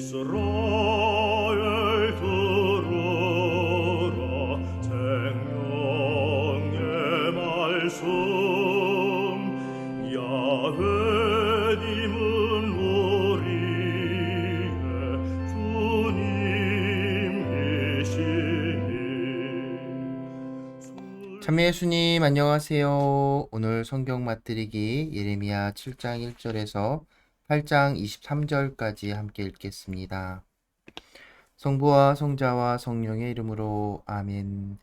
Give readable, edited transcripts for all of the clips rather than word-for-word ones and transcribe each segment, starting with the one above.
이스라엘 들으라 생명의 말씀 야훼님은 우리의 주님이시니 참여 예수님 안녕하세요. 오늘 성경 맛들이기 예레미야 7장 1절에서 8장 23절까지 함께 읽겠습니다. 성부와 성자와 성령의 이름으로 아멘.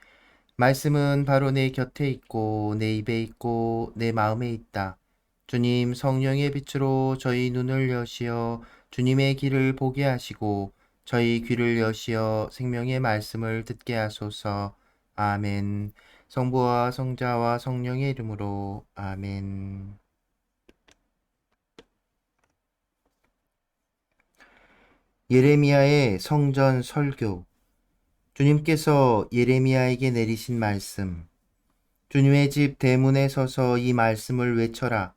말씀은 바로 내 곁에 있고 내 입에 있고 내 마음에 있다. 주님 성령의 빛으로 저희 눈을 여시어 주님의 길을 보게 하시고 저희 귀를 여시어 생명의 말씀을 듣게 하소서. 아멘. 성부와 성자와 성령의 이름으로 아멘. 예레미야의 성전 설교. 주님께서 예레미야에게 내리신 말씀. 주님의 집 대문에 서서 이 말씀을 외쳐라.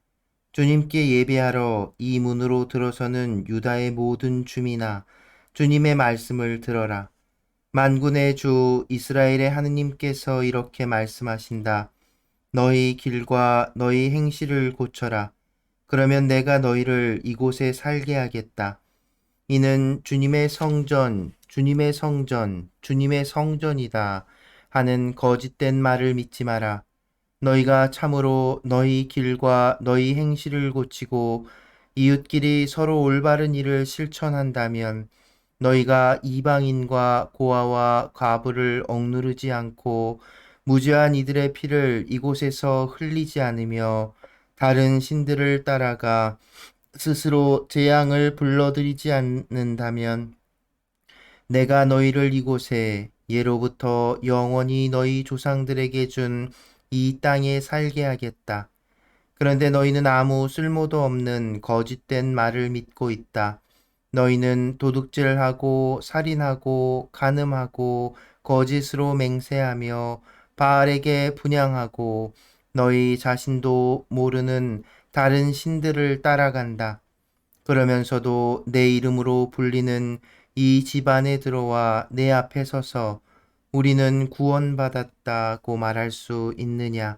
주님께 예배하러 이 문으로 들어서는 유다의 모든 주민아, 주님의 말씀을 들어라. 만군의 주 이스라엘의 하느님께서 이렇게 말씀하신다. 너희 길과 너희 행실을 고쳐라. 그러면 내가 너희를 이곳에 살게 하겠다. 이는 주님의 성전, 주님의 성전, 주님의 성전이다 하는 거짓된 말을 믿지 마라. 너희가 참으로 너희 길과 너희 행실을 고치고 이웃끼리 서로 올바른 일을 실천한다면 너희가 이방인과 고아와 과부를 억누르지 않고 무죄한 이들의 피를 이곳에서 흘리지 않으며 다른 신들을 따라가 스스로 재앙을 불러들이지 않는다면 내가 너희를 이곳에 예로부터 영원히 너희 조상들에게 준 이 땅에 살게 하겠다. 그런데 너희는 아무 쓸모도 없는 거짓된 말을 믿고 있다. 너희는 도둑질하고 살인하고 간음하고 거짓으로 맹세하며 바알에게 분향하고 너희 자신도 모르는 다른 신들을 따라간다. 그러면서도 내 이름으로 불리는 이 집안에 들어와 내 앞에 서서 우리는 구원받았다고 말할 수 있느냐?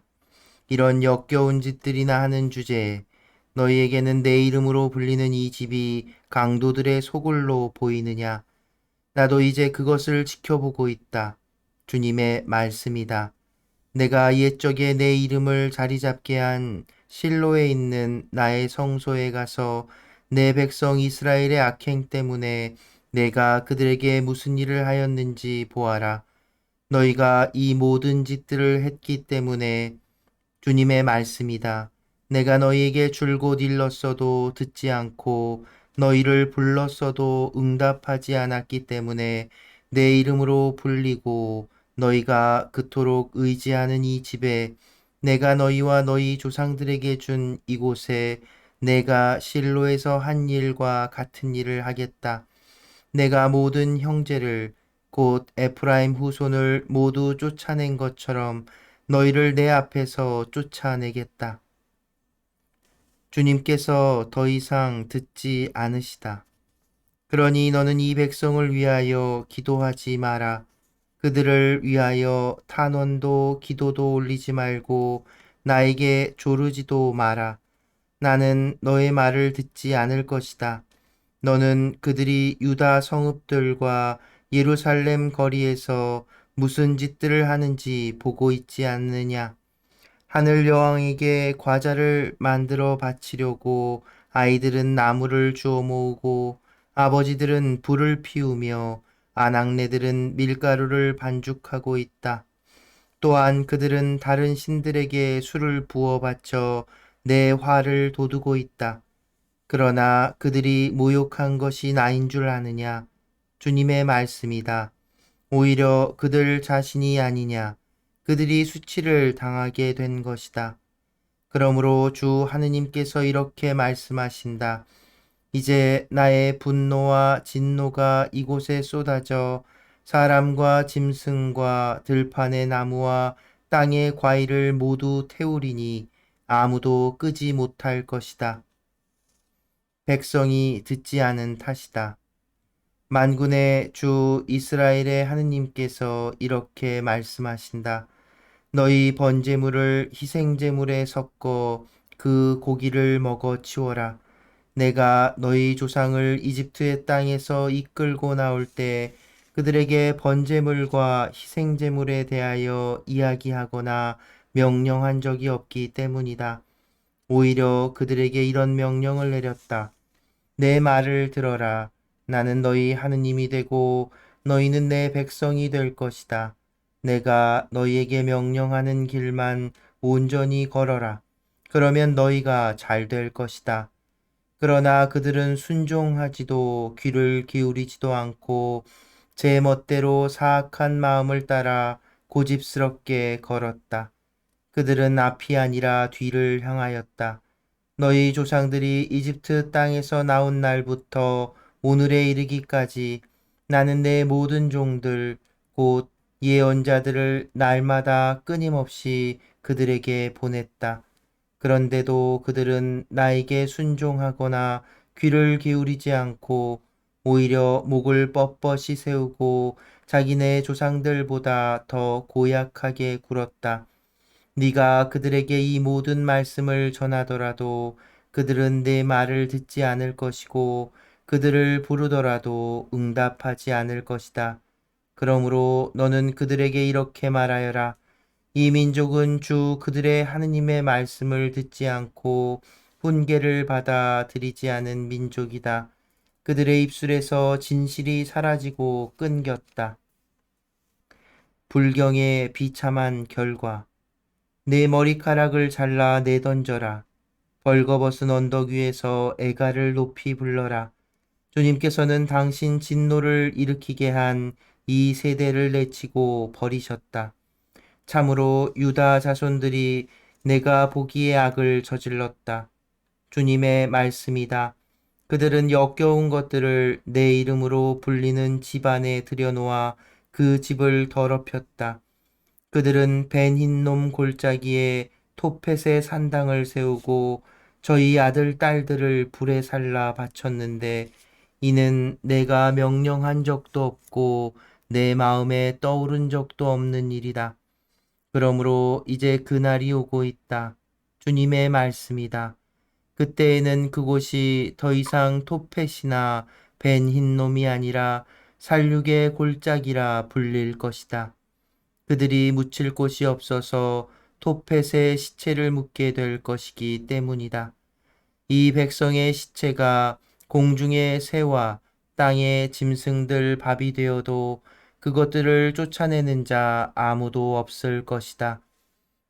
이런 역겨운 짓들이나 하는 주제에 너희에게는 내 이름으로 불리는 이 집이 강도들의 소굴로 보이느냐? 나도 이제 그것을 지켜보고 있다. 주님의 말씀이다. 내가 옛적에 내 이름을 자리 잡게 한 실로에 있는 나의 성소에 가서 내 백성 이스라엘의 악행 때문에 내가 그들에게 무슨 일을 하였는지 보아라. 너희가 이 모든 짓들을 했기 때문에 주님의 말씀이다. 내가 너희에게 줄곧 일렀어도 듣지 않고 너희를 불렀어도 응답하지 않았기 때문에 내 이름으로 불리고 너희가 그토록 의지하는 이 집에 내가 너희와 너희 조상들에게 준 이곳에 내가 실로에서 한 일과 같은 일을 하겠다. 내가 모든 형제를 곧 에프라임 후손을 모두 쫓아낸 것처럼 너희를 내 앞에서 쫓아내겠다. 주님께서 더 이상 듣지 않으시다. 그러니 너는 이 백성을 위하여 기도하지 마라. 그들을 위하여 탄원도 기도도 올리지 말고 나에게 조르지도 마라. 나는 너의 말을 듣지 않을 것이다. 너는 그들이 유다 성읍들과 예루살렘 거리에서 무슨 짓들을 하는지 보고 있지 않느냐? 하늘 여왕에게 과자를 만들어 바치려고 아이들은 나무를 주워 모으고 아버지들은 불을 피우며 아낙네들은 밀가루를 반죽하고 있다. 또한 그들은 다른 신들에게 술을 부어 바쳐 내 화를 돋우고 있다. 그러나 그들이 모욕한 것이 나인 줄 아느냐? 주님의 말씀이다. 오히려 그들 자신이 아니냐? 그들이 수치를 당하게 된 것이다. 그러므로 주 하느님께서 이렇게 말씀하신다. 이제 나의 분노와 진노가 이곳에 쏟아져 사람과 짐승과 들판의 나무와 땅의 과일을 모두 태우리니 아무도 끄지 못할 것이다. 백성이 듣지 않은 탓이다. 만군의 주 이스라엘의 하느님께서 이렇게 말씀하신다. 너희 번제물을 희생제물에 섞어 그 고기를 먹어 치워라. 내가 너희 조상을 이집트의 땅에서 이끌고 나올 때 그들에게 번제물과 희생제물에 대하여 이야기하거나 명령한 적이 없기 때문이다. 오히려 그들에게 이런 명령을 내렸다. 내 말을 들어라. 나는 너희 하느님이 되고 너희는 내 백성이 될 것이다. 내가 너희에게 명령하는 길만 온전히 걸어라. 그러면 너희가 잘 될 것이다. 그러나 그들은 순종하지도 귀를 기울이지도 않고 제 멋대로 사악한 마음을 따라 고집스럽게 걸었다. 그들은 앞이 아니라 뒤를 향하였다. 너희 조상들이 이집트 땅에서 나온 날부터 오늘에 이르기까지 나는 내 모든 종들 곧 예언자들을 날마다 끊임없이 그들에게 보냈다. 그런데도 그들은 나에게 순종하거나 귀를 기울이지 않고 오히려 목을 뻣뻣이 세우고 자기네 조상들보다 더 고약하게 굴었다. 네가 그들에게 이 모든 말씀을 전하더라도 그들은 내 말을 듣지 않을 것이고 그들을 부르더라도 응답하지 않을 것이다. 그러므로 너는 그들에게 이렇게 말하여라. 이 민족은 주 그들의 하느님의 말씀을 듣지 않고 훈계를 받아들이지 않은 민족이다. 그들의 입술에서 진실이 사라지고 끊겼다. 불경의 비참한 결과. 내 머리카락을 잘라 내던져라. 벌거벗은 언덕 위에서 애가를 높이 불러라. 주님께서는 당신 진노를 일으키게 한 이 세대를 내치고 버리셨다. 참으로 유다 자손들이 내가 보기에 악을 저질렀다. 주님의 말씀이다. 그들은 역겨운 것들을 내 이름으로 불리는 집안에 들여놓아 그 집을 더럽혔다. 그들은 벤 흰놈 골짜기에 토펫의 산당을 세우고 저희 아들 딸들을 불에 살라 바쳤는데 이는 내가 명령한 적도 없고 내 마음에 떠오른 적도 없는 일이다. 그러므로 이제 그날이 오고 있다. 주님의 말씀이다. 그때에는 그곳이 더 이상 토펫이나 벤 흰놈이 아니라 살육의 골짜기라 불릴 것이다. 그들이 묻힐 곳이 없어서 토펫에 시체를 묻게 될 것이기 때문이다. 이 백성의 시체가 공중의 새와 땅의 짐승들 밥이 되어도 그것들을 쫓아내는 자 아무도 없을 것이다.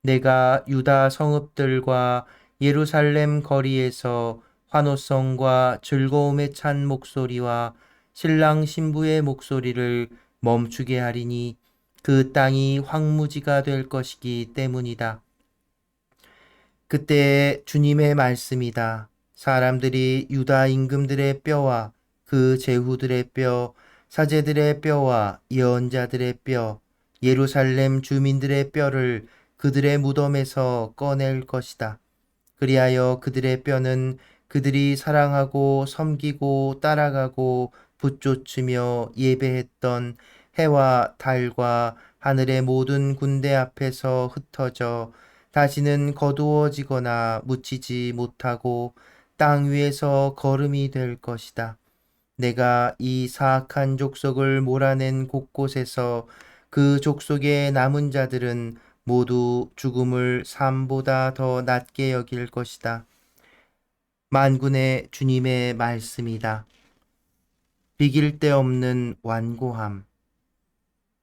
내가 유다 성읍들과 예루살렘 거리에서 환호성과 즐거움에 찬 목소리와 신랑 신부의 목소리를 멈추게 하리니 그 땅이 황무지가 될 것이기 때문이다. 그때 주님의 말씀이다. 사람들이 유다 임금들의 뼈와 그 제후들의 뼈, 사제들의 뼈와 예언자들의 뼈, 예루살렘 주민들의 뼈를 그들의 무덤에서 꺼낼 것이다. 그리하여 그들의 뼈는 그들이 사랑하고 섬기고 따라가고 붙쫓으며 예배했던 해와 달과 하늘의 모든 군대 앞에서 흩어져 다시는 거두어지거나 묻히지 못하고 땅 위에서 거름이 될 것이다. 내가 이 사악한 족속을 몰아낸 곳곳에서 그 족속의 남은 자들은 모두 죽음을 삶보다 더 낮게 여길 것이다. 만군의 주님의 말씀이다. 비길 데 없는 완고함.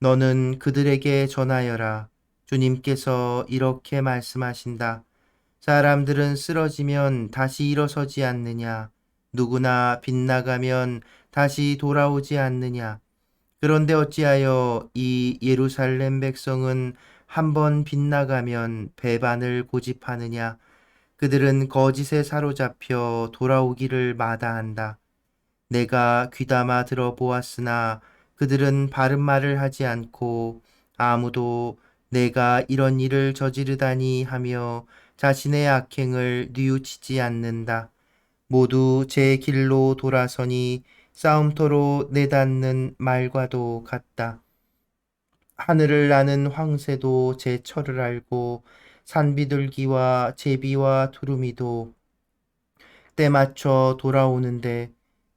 너는 그들에게 전하여라. 주님께서 이렇게 말씀하신다. 사람들은 쓰러지면 다시 일어서지 않느냐? 누구나 빗나가면 다시 돌아오지 않느냐? 그런데 어찌하여 이 예루살렘 백성은 한번 빗나가면 배반을 고집하느냐? 그들은 거짓에 사로잡혀 돌아오기를 마다한다. 내가 귀담아 들어보았으나 그들은 바른 말을 하지 않고 아무도 내가 이런 일을 저지르다니 하며 자신의 악행을 뉘우치지 않는다. 모두 제 길로 돌아서니 싸움터로 내닫는 말과도 같다. 하늘을 나는 황새도 제 철을 알고 산비둘기와 제비와 두루미도 때 맞춰 돌아오는데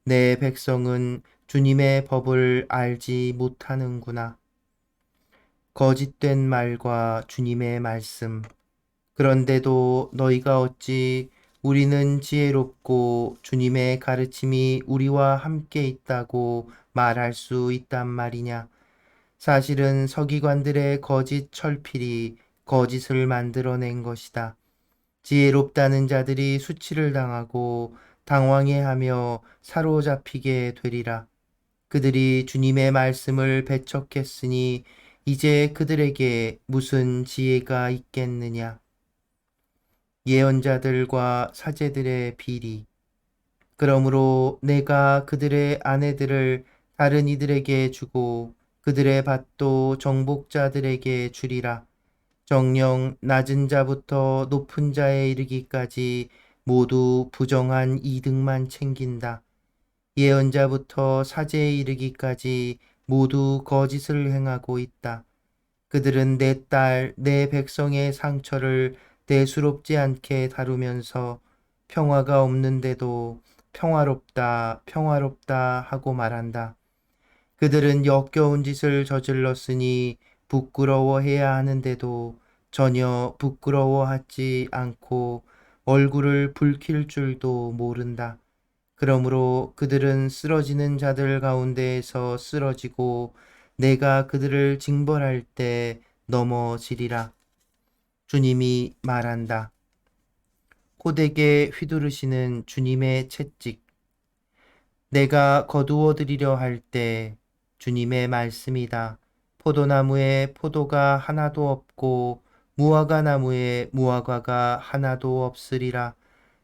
내 백성은 주님의 법을 알지 못하는구나. 거짓된 말과 주님의 말씀. 그런데도 너희가 어찌 우리는 지혜롭고 주님의 가르침이 우리와 함께 있다고 말할 수 있단 말이냐? 사실은 서기관들의 거짓 철필이 거짓을 만들어낸 것이다. 지혜롭다는 자들이 수치를 당하고 당황해하며 사로잡히게 되리라. 그들이 주님의 말씀을 배척했으니 이제 그들에게 무슨 지혜가 있겠느냐. 예언자들과 사제들의 비리. 그러므로 내가 그들의 아내들을 다른 이들에게 주고 그들의 밭도 정복자들에게 주리라. 정령 낮은 자부터 높은 자에 이르기까지 모두 부정한 이득만 챙긴다. 예언자부터 사제에 이르기까지 모두 거짓을 행하고 있다. 그들은 내 딸, 내 백성의 상처를 대수롭지 않게 다루면서 평화가 없는데도 평화롭다, 평화롭다 하고 말한다. 그들은 역겨운 짓을 저질렀으니 부끄러워해야 하는데도 전혀 부끄러워하지 않고 얼굴을 붉힐 줄도 모른다. 그러므로 그들은 쓰러지는 자들 가운데에서 쓰러지고 내가 그들을 징벌할 때 넘어지리라. 주님이 말한다. 호되게 휘두르시는 주님의 채찍. 내가 거두어 드리려 할 때 주님의 말씀이다. 포도나무에 포도가 하나도 없고 무화과 나무에 무화과가 하나도 없으리라.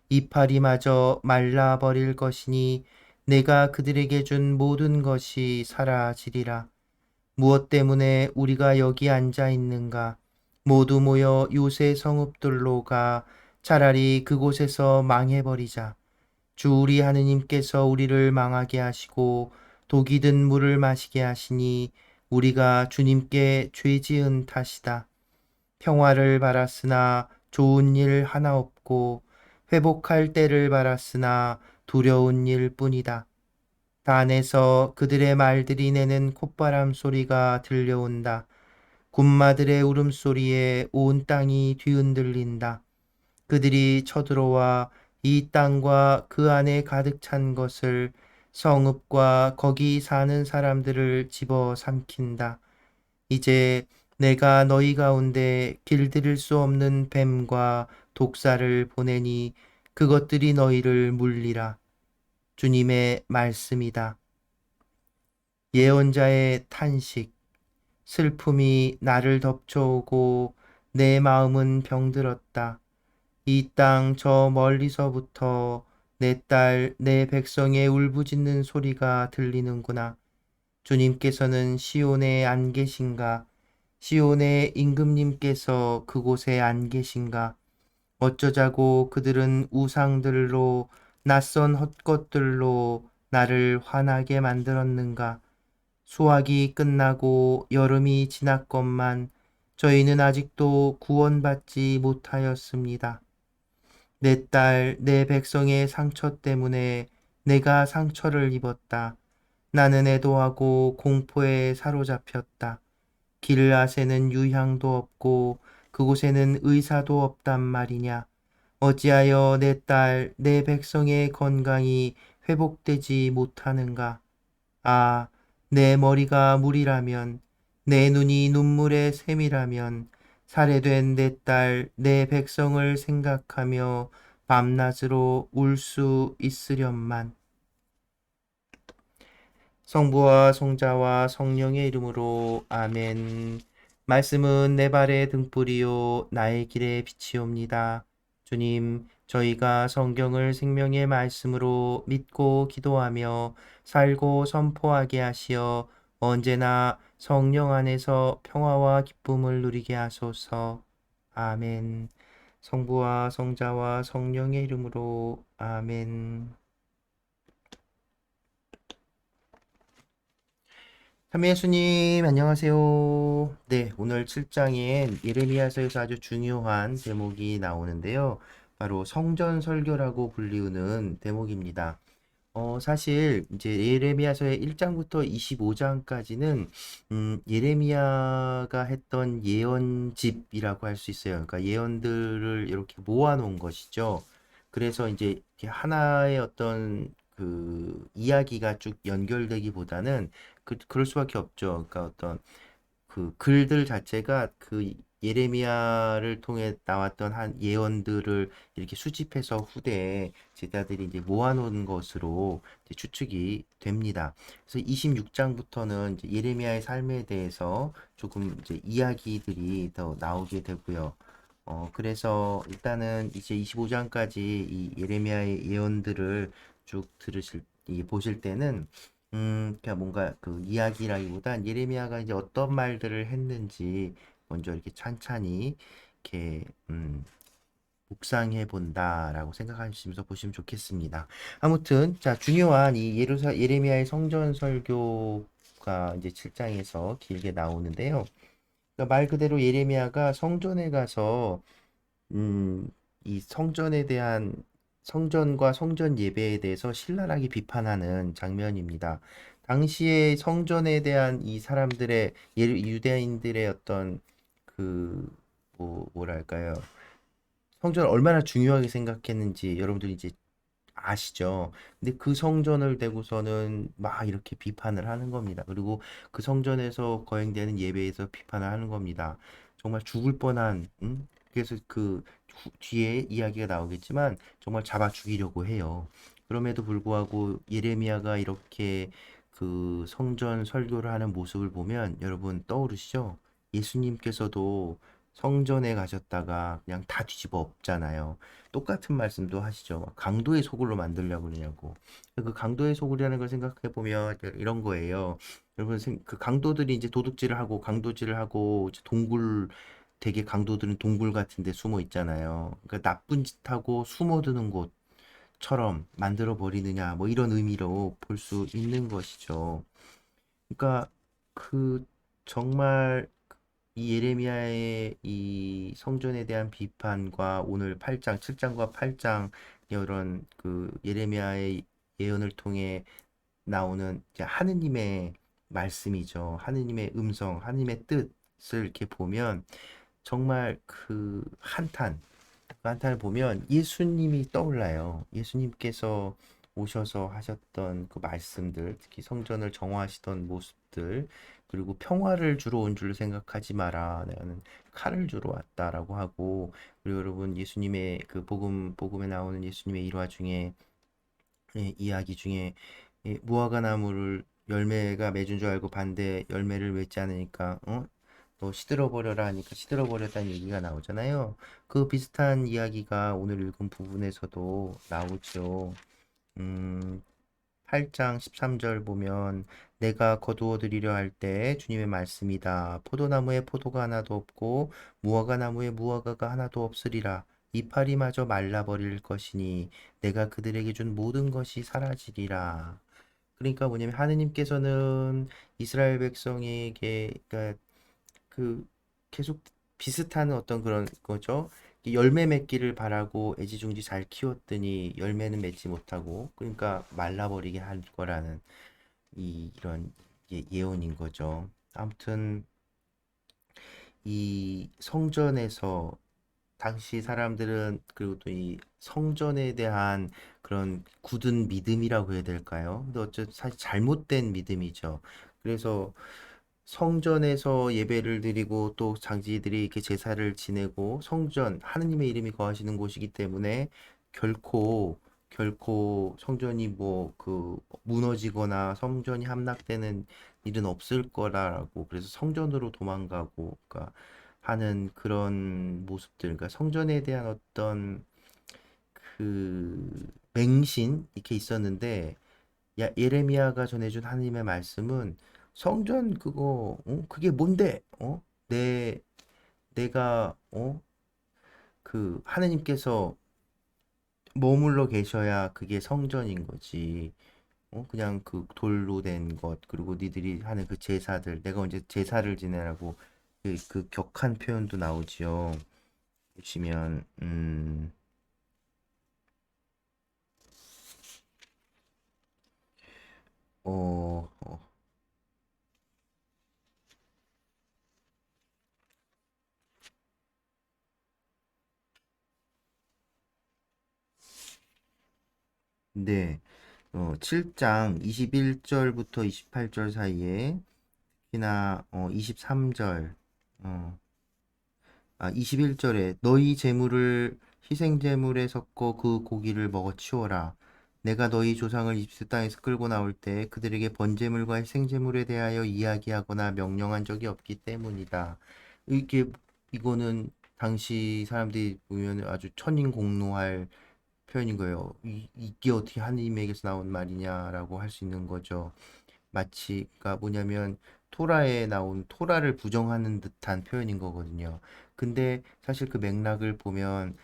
이파리마저 말라버릴 것이니 내가 그들에게 준 모든 것이 사라지리라. 무엇 때문에 우리가 여기 앉아 있는가? 모두 모여 요새 성읍들로 가 차라리 그곳에서 망해버리자. 주 우리 하느님께서 우리를 망하게 하시고 독이 든 물을 마시게 하시니 우리가 주님께 죄 지은 탓이다. 평화를 바랐으나 좋은 일 하나 없고 회복할 때를 바랐으나 두려운 일뿐이다. 단에서 그들의 말들이 내는 콧바람 소리가 들려온다. 군마들의 울음소리에 온 땅이 뒤흔들린다. 그들이 쳐들어와 이 땅과 그 안에 가득 찬 것을 성읍과 거기 사는 사람들을 집어 삼킨다. 이제 내가 너희 가운데 길들일 수 없는 뱀과 독사를 보내니 그것들이 너희를 물리라. 주님의 말씀이다. 예언자의 탄식. 슬픔이 나를 덮쳐오고 내 마음은 병들었다. 이 땅 저 멀리서부터 내 딸, 내 백성의 울부짖는 소리가 들리는구나. 주님께서는 시온에 안 계신가? 시온의 임금님께서 그곳에 안 계신가? 어쩌자고 그들은 우상들로 낯선 헛것들로 나를 화나게 만들었는가? 수확이 끝나고 여름이 지났건만 저희는 아직도 구원받지 못하였습니다. 내 딸, 내 백성의 상처 때문에 내가 상처를 입었다. 나는 애도하고 공포에 사로잡혔다. 길앗에는 유향도 없고 그곳에는 의사도 없단 말이냐. 어찌하여 내 딸, 내 백성의 건강이 회복되지 못하는가. 아, 내 머리가 물이라면, 내 눈이 눈물의 샘이라면, 살해된 내 딸, 내 백성을 생각하며 밤낮으로 울 수 있으련만. 성부와 성자와 성령의 이름으로 아멘. 말씀은 내 발의 등불이요 나의 길의 빛이옵니다. 주님, 저희가 성경을 생명의 말씀으로 믿고 기도하며 살고 선포하게 하시어 언제나 성령 안에서 평화와 기쁨을 누리게 하소서. 아멘. 성부와 성자와 성령의 이름으로 아멘. 참예수님, 안녕하세요. 네, 오늘 7장엔 예레미야서에서 아주 중요한 대목이 나오는데요. 바로 성전 설교라고 불리우는 대목입니다. 사실 이제 예레미야서의 1장부터 25장까지는 예레미야가 했던 예언집이라고 할 수 있어요. 그러니까 예언들을 이렇게 모아놓은 것이죠. 그래서 이제 이렇게 하나의 어떤 그 이야기가 쭉 연결되기보다는 그럴 수밖에 없죠. 그러니까 어떤 그 글들 자체가 그 예레미야를 통해 나왔던 한 예언들을 이렇게 수집해서 후대에 제자들이 이제 모아놓은 것으로 이제 추측이 됩니다. 그래서 26장부터는 이제 예레미야의 삶에 대해서 조금 이제 이야기들이 더 나오게 되고요. 그래서 일단은 이제 25장까지 이 예레미야의 예언들을 쭉 보실 때는 그냥 뭔가 그 이야기라기보단 예레미야가 이제 어떤 말들을 했는지 먼저 이렇게 찬찬히 이렇게 묵상해 본다라고 생각하시면서 보시면 좋겠습니다. 아무튼 자 중요한 이 예레미야의 성전 설교가 이제 7장에서 길게 나오는데요. 그러니까 말 그대로 예레미야가 성전에 가서 음, 이 성전에 대한 성전과 성전 예배에 대해서 신랄하게 비판하는 장면입니다. 당시에 성전에 대한 이 사람들의 유대인들의 어떤 그 뭐랄까요? 성전을 얼마나 중요하게 생각했는지 여러분들이 이제 아시죠? 근데 그 성전을 대고서는 막 이렇게 비판을 하는 겁니다. 그리고 그 성전에서 거행되는 예배에서 비판을 하는 겁니다. 정말 죽을 뻔한, 그래서 그 뒤에 이야기가 나오겠지만 정말 잡아 죽이려고 해요. 그럼에도 불구하고 예레미야가 이렇게 그 성전 설교를 하는 모습을 보면 여러분 떠오르시죠? 예수님께서도 성전에 가셨다가 그냥 다 뒤집어 엎잖아요. 똑같은 말씀도 하시죠. 강도의 소굴로 만들려고 그러냐고. 그 강도의 소굴이라는 걸 생각해 보면 이런 거예요. 여러분 그 강도들이 이제 도둑질을 하고 강도질을 하고 이제 되게 강도들은 동굴 같은 데 숨어 있잖아요. 그러니까 나쁜 짓 하고 숨어드는 곳처럼 만들어 버리느냐 뭐 이런 의미로 볼 수 있는 것이죠. 그러니까 그 정말 이 예레미야의 이 성전에 대한 비판과 오늘 8장, 7장과 8장 이런 그 예레미야의 예언을 통해 나오는 이제 하느님의 말씀이죠. 하느님의 음성, 하느님의 뜻을 이렇게 보면 정말 그 한탄을 보면 예수님이 떠올라요. 예수님께서 오셔서 하셨던 그 말씀들, 특히 성전을 정화하시던 모습들, 그리고 평화를 주러 온 줄 생각하지 마라. 나는 칼을 주러 왔다라고 하고, 그리고 여러분 예수님의 그 복음에 나오는 예수님의 일화 중에 이야기 중에 무화과 나무를 열매가 맺은 줄 알고 봤는데 열매를 맺지 않으니까 너 시들어 버려라 하니까 시들어 버렸다는 얘기가 나오잖아요. 그 비슷한 이야기가 오늘 읽은 부분에서도 나오죠. 음, 8장 13절 보면 내가 거두어 드리려 할 때 주님의 말씀이다. 포도나무에 포도가 하나도 없고 무화과 나무에 무화과가 하나도 없으리라. 이파리마저 말라버릴 것이니 내가 그들에게 준 모든 것이 사라지리라. 그러니까 뭐냐면 하느님께서는 이스라엘 백성에게 그러니까 그 계속 비슷한 어떤 그런 거죠. 열매 맺기를 바라고 애지중지 잘 키웠더니 열매는 맺지 못하고 그러니까 말라버리게 할 거라는 이런 예언인 거죠. 아무튼 이 성전에서 당시 사람들은 그리고 또 이 성전에 대한 그런 굳은 믿음이라고 해야 될까요? 근데 어쨌든 사실 잘못된 믿음이죠. 그래서 성전에서 예배를 드리고 또 장지들이 이렇게 제사를 지내고 성전 하느님의 이름이 거하시는 곳이기 때문에 결코 성전이 뭐 그 무너지거나 성전이 함락되는 일은 없을 거라고 그래서 성전으로 도망가고 그러니까 하는 그런 모습들 그러니까 성전에 대한 어떤 그 맹신 이렇게 있었는데 예레미야가 전해준 하나님의 말씀은 성전 그거 그게 뭔데? 내 내가 그 하나님께서 머물러 계셔야 그게 성전인 거지. 그냥 그 돌로 된 것, 그리고 니들이 하는 그 제사들, 내가 언제 제사를 지내라고 그 격한 표현도 나오지요. 보시면, 어, 어, 네, 7장 21절부터 28절 사이에, 특히나 23절, 21절에 너희 재물을 희생 제물에 섞어 그 고기를 먹어 치워라. 내가 너희 조상을 이집트 땅에서 끌고 나올 때 그들에게 번제물과 희생 제물에 대하여 이야기하거나 명령한 적이 없기 때문이다. 이게 이거는 당시 사람들이 보면 아주 천인공노할 표현인 거예요. 이게 어떻게 하느님에게서 나온 말이냐라고 할 수 있는 거죠. 마치가 뭐냐면 토라에 나온 토라를 부정하는 듯한 표현인 거거든요. 근데 사실 그 맥락을 보면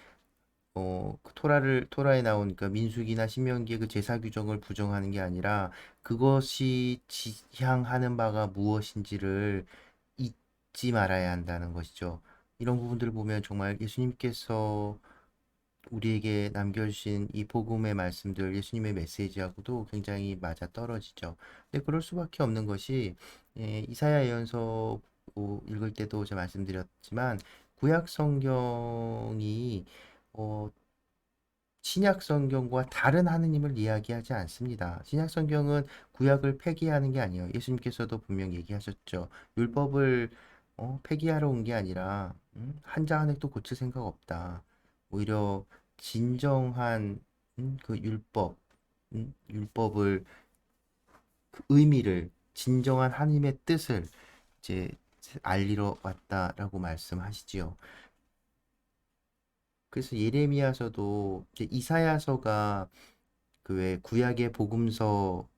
그 토라에 나온 그 민수기나 신명기의 그 제사 규정을 부정하는 게 아니라 그것이 지향하는 바가 무엇인지를 잊지 말아야 한다는 것이죠. 이런 부분들을 보면 정말 예수님께서 우리에게 남겨주신 이 복음의 말씀들, 예수님의 메시지하고도 굉장히 맞아 떨어지죠. 근데 그럴 수밖에 없는 것이 이사야 예언서 읽을 때도 제가 말씀드렸지만 구약 성경이 어, 신약 성경과 다른 하느님을 이야기하지 않습니다. 신약 성경은 구약을 폐기하는 게 아니에요. 예수님께서도 분명 얘기하셨죠. 율법을 폐기하러 온 게 아니라 한자 한획도 고칠 생각 없다. 오히려 진정한 그 율법을 그 의미를 진정한 하나님의 뜻을 이제 알리러 왔다라고 말씀하시지요. 그래서 예레미야서도 이제 이사야서가 그 왜 구약의 복음서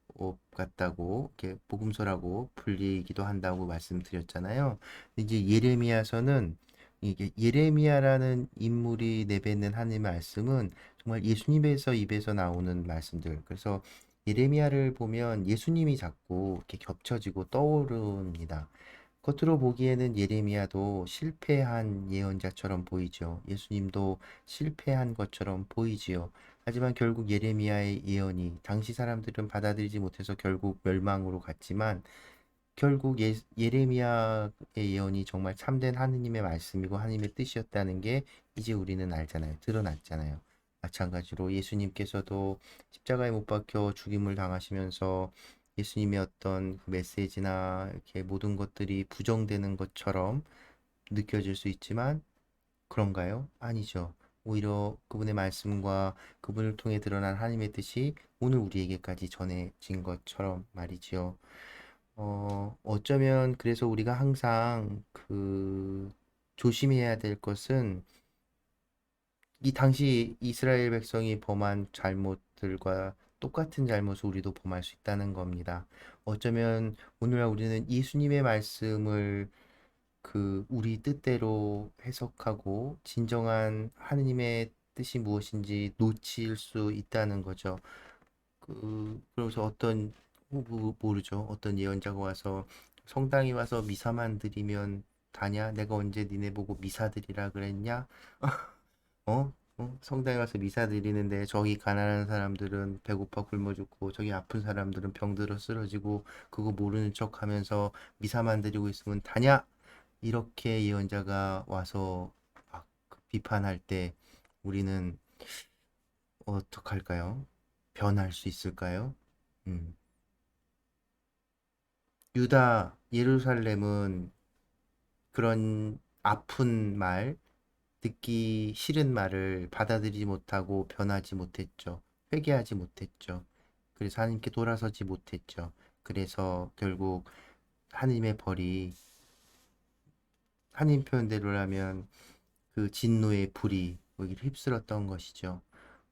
같다고 이렇게 복음서라고 불리기도 한다고 말씀드렸잖아요. 근데 이제 예레미야서는 이게 예레미야라는 인물이 내뱉는 하나님의 말씀은 정말 예수님에서 입에서 나오는 말씀들. 그래서 예레미야를 보면 예수님이 자꾸 이렇게 겹쳐지고 떠오릅니다. 겉으로 보기에는 예레미야도 실패한 예언자처럼 보이죠. 예수님도 실패한 것처럼 보이지요. 하지만 결국 예레미야의 예언이 당시 사람들은 받아들이지 못해서 결국 멸망으로 갔지만 결국 예레미야의 예언이 정말 참된 하느님의 말씀이고 하느님의 뜻이었다는 게 이제 우리는 알잖아요. 드러났잖아요. 마찬가지로 예수님께서도 십자가에 못 박혀 죽임을 당하시면서 예수님의 어떤 그 메시지나 이렇게 모든 것들이 부정되는 것처럼 느껴질 수 있지만 그런가요? 아니죠. 오히려 그분의 말씀과 그분을 통해 드러난 하나님의 뜻이 오늘 우리에게까지 전해진 것처럼 말이지요. 어쩌면 그래서 우리가 항상 그 조심해야 될 것은 이 당시 이스라엘 백성이 범한 잘못들과 똑같은 잘못을 우리도 범할 수 있다는 겁니다. 어쩌면 오늘날 우리는 예수님의 말씀을 그 우리 뜻대로 해석하고 진정한 하느님의 뜻이 무엇인지 놓칠 수 있다는 거죠. 그래서 모르죠. 어떤 예언자가 와서 성당에 와서 미사만 드리면 다냐? 내가 언제 니네 보고 미사 드리라 그랬냐? 성당에 와서 미사 드리는데 저기 가난한 사람들은 배고파 굶어 죽고 저기 아픈 사람들은 병들어 쓰러지고 그거 모르는 척 하면서 미사만 드리고 있으면 다냐? 이렇게 예언자가 와서 막그 비판할 때 우리는 어떡할까요? 변할 수 있을까요? 음. 유다, 예루살렘은 그런 아픈 말, 듣기 싫은 말을 받아들이지 못하고 변하지 못했죠. 회개하지 못했죠. 그래서 하나님께 돌아서지 못했죠. 그래서 결국 하나님의 벌이 하나님 표현대로라면 그 진노의 불이 거기를 휩쓸었던 것이죠.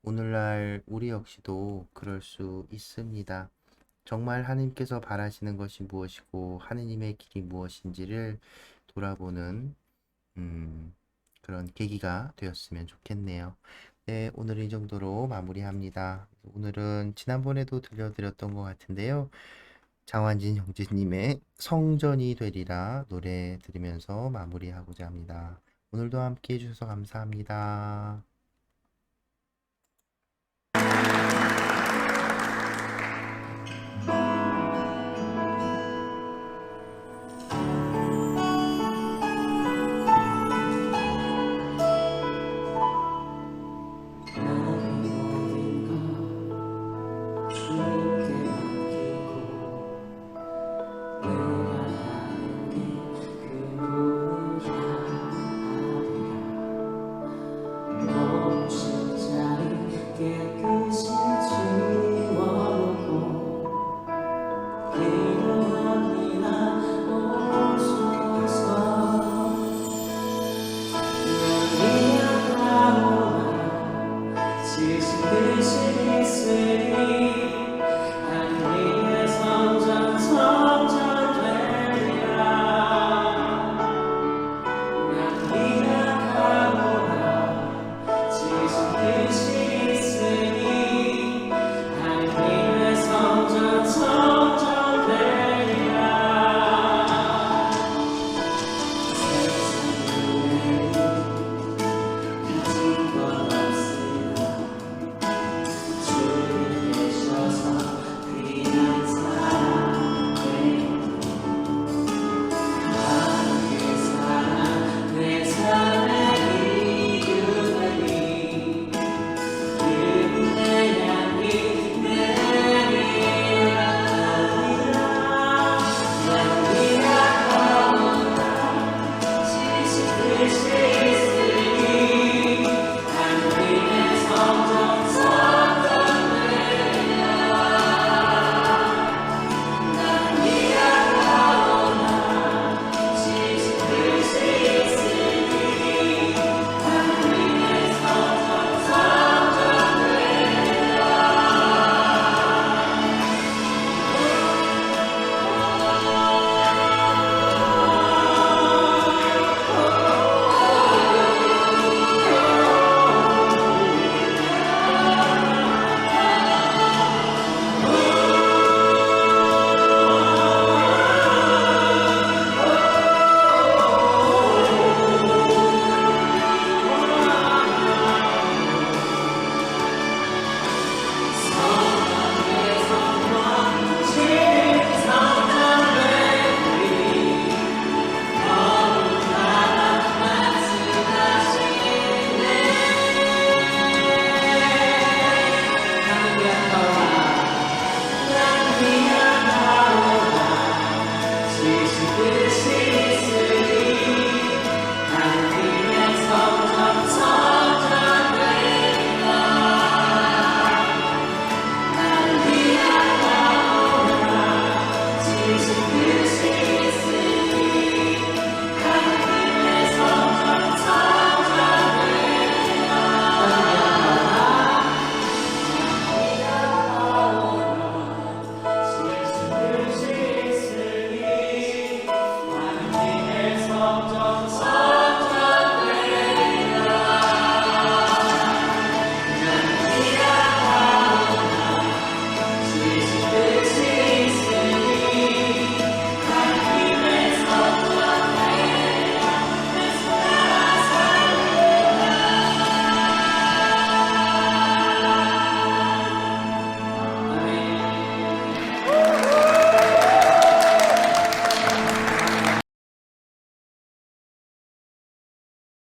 오늘날 우리 역시도 그럴 수 있습니다. 정말 하나님께서 바라시는 것이 무엇이고 하느님의 길이 무엇인지를 돌아보는 그런 계기가 되었으면 좋겠네요. 네, 오늘은 이 정도로 마무리합니다. 오늘은 지난번에도 들려드렸던 것 같은데요. 장완진 형제님의 성전이 되리라 노래 들으면서 마무리하고자 합니다. 오늘도 함께 해주셔서 감사합니다.